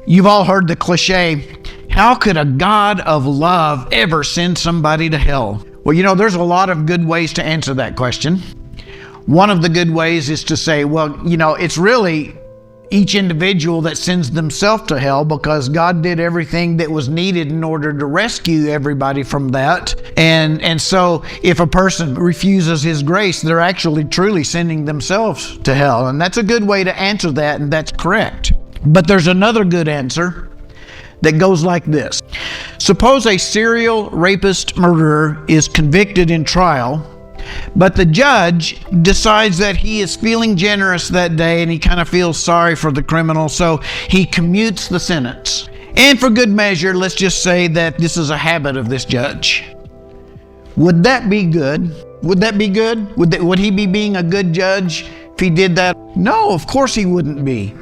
You've all heard the cliche, how could a God of love ever send somebody to hell? Well, there's a lot of good ways to answer that question. One of the good ways is to say, it's really each individual that sends themselves to hell, because God did everything that was needed in order to rescue everybody from that. And so if a person refuses His grace, they're actually truly sending themselves to hell. And that's a good way to answer that, and that's correct. But there's another good answer that goes like this. Suppose a serial rapist murderer is convicted in trial, but the judge decides that he is feeling generous that day and he kind of feels sorry for the criminal, so he commutes the sentence. And for good measure, let's just say that this is a habit of this judge. Would that be good? Would that be good? Would he be being a good judge if he did that? No, of course he wouldn't be.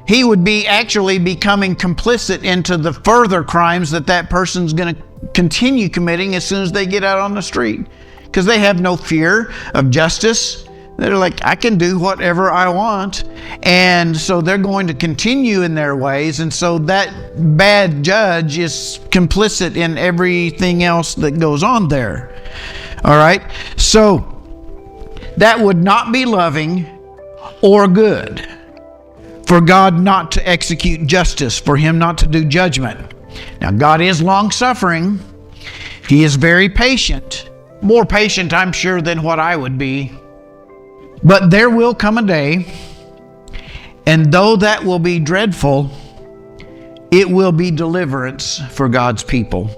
He would be actually becoming complicit into the further crimes that person's going to continue committing as soon as they get out on the street. Because they have no fear of justice. They're like, I can do whatever I want. And so they're going to continue in their ways. And so that bad judge is complicit in everything else that goes on there. All right? So that would not be loving or good for God not to execute justice, for Him not to do judgment. Now, God is long-suffering. He is very patient. More patient, I'm sure, than what I would be. But there will come a day, and though that will be dreadful, it will be deliverance for God's people.